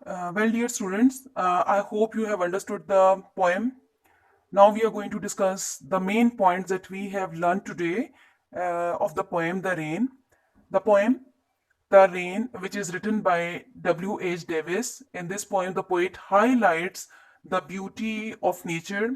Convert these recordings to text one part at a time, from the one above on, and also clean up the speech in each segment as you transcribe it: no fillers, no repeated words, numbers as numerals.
Well, dear students, I hope you have understood the poem. Now we are going to discuss the main points that we have learned today of the poem The Rain. The poem The Rain, which is written by W.H. Davies. In this poem, the poet highlights the beauty of nature,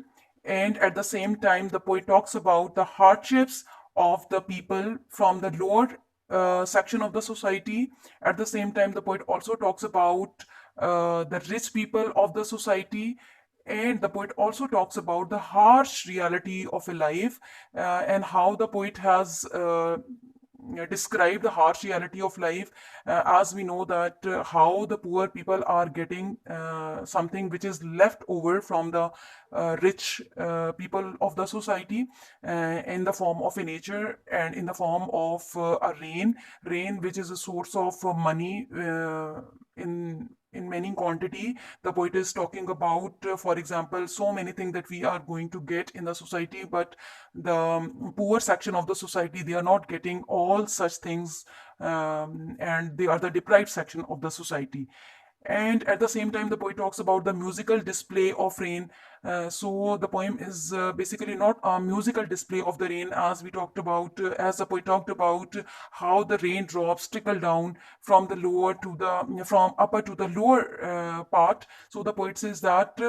and at the same time, the poet talks about the hardships of the people from the lower section of the society. At the same time, the poet also talks about the rich people of the society, and the poet also talks about the harsh reality of a life, and how the poet has describe the harsh reality of life, as we know that how the poor people are getting something which is left over from the rich people of the society, in the form of a nature and in the form of a rain which is a source of money in many quantity. The poet is talking about, for example, so many things that we are going to get in the society, but the poor section of the society, they are not getting all such things, and they are the deprived section of the society. And at the same time, the poet talks about the musical display of rain. So the poem is basically not a musical display of the rain, as we talked about, as the poet talked about how the raindrops trickle down from the lower to the from upper to the lower part. So the poet says that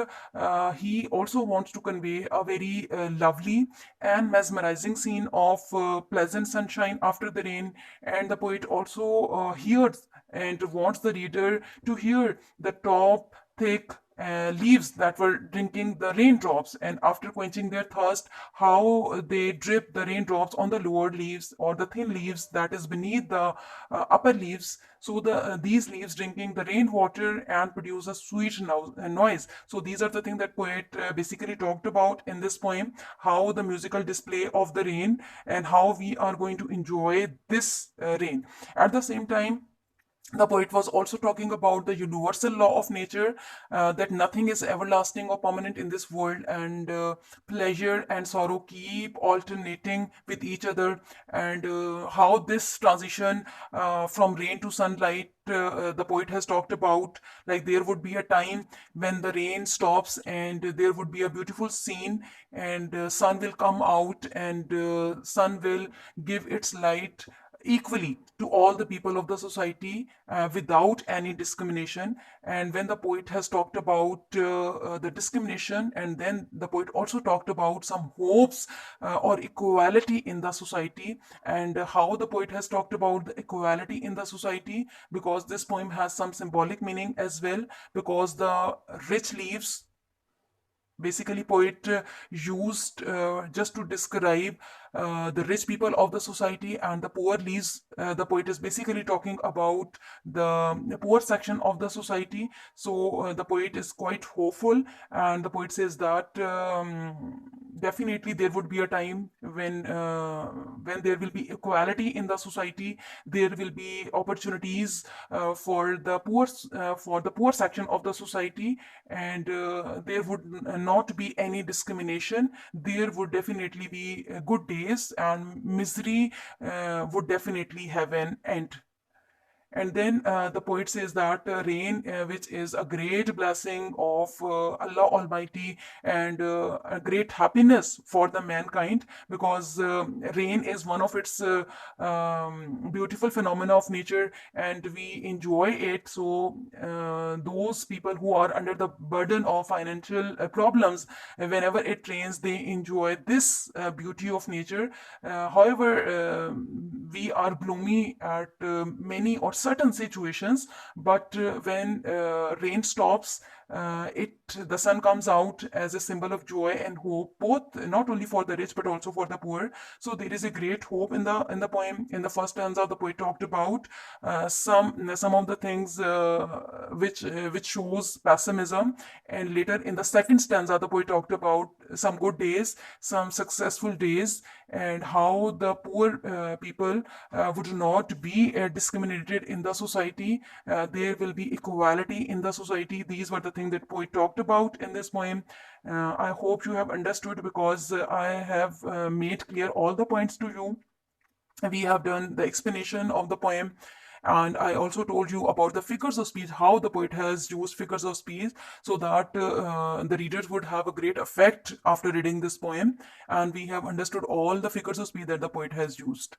he also wants to convey a very lovely and mesmerizing scene of pleasant sunshine after the rain. And the poet also hears and wants the reader to hear the top thick leaves that were drinking the raindrops, and after quenching their thirst, how they drip the raindrops on the lower leaves or the thin leaves that is beneath the upper leaves. So these leaves drinking the rainwater and produce a sweet noise. So these are the things that poet basically talked about in this poem, how the musical display of the rain and how we are going to enjoy this rain. At the same time, the poet was also talking about the universal law of nature, that nothing is everlasting or permanent in this world, and pleasure and sorrow keep alternating with each other, and how this transition from rain to sunlight, the poet has talked about, like there would be a time when the rain stops and there would be a beautiful scene, and sun will come out, and sun will give its light equally to all the people of the society, without any discrimination. And when the poet has talked about the discrimination, and then the poet also talked about some hopes or equality in the society, and how the poet has talked about the equality in the society, because this poem has some symbolic meaning as well, because the rich leaves, basically poet used just to describe the rich people of the society, and the poor leaves, the poet is basically talking about the poor section of the society. So the poet is quite hopeful, and the poet says that definitely there would be a time when there will be equality in the society. There will be opportunities for the poor section of the society, and there would not be any discrimination. There would definitely be good days, and misery would definitely have an end. And then the poet says that rain, which is a great blessing of Allah Almighty, and a great happiness for the mankind, because rain is one of its beautiful phenomena of nature, and we enjoy it. So those people who are under the burden of financial problems, whenever it rains, they enjoy this beauty of nature. However, we are gloomy at many or certain situations, but when rain stops, it the sun comes out as a symbol of joy and hope, both not only for the rich but also for the poor. So there is a great hope in the poem. In the first stanza, the poet talked about some of the things which shows pessimism, and later in the second stanza, the poet talked about some good days, some successful days, and how the poor people would not be discriminated in the society. There will be equality in the society. These were the things that poet talked about in this poem. I hope you have understood, because I have made clear all the points to you. We have done the explanation of the poem, And I also told you about the figures of speech, how the poet has used figures of speech so that the readers would have a great effect after reading this poem. And we have understood all the figures of speech that the poet has used.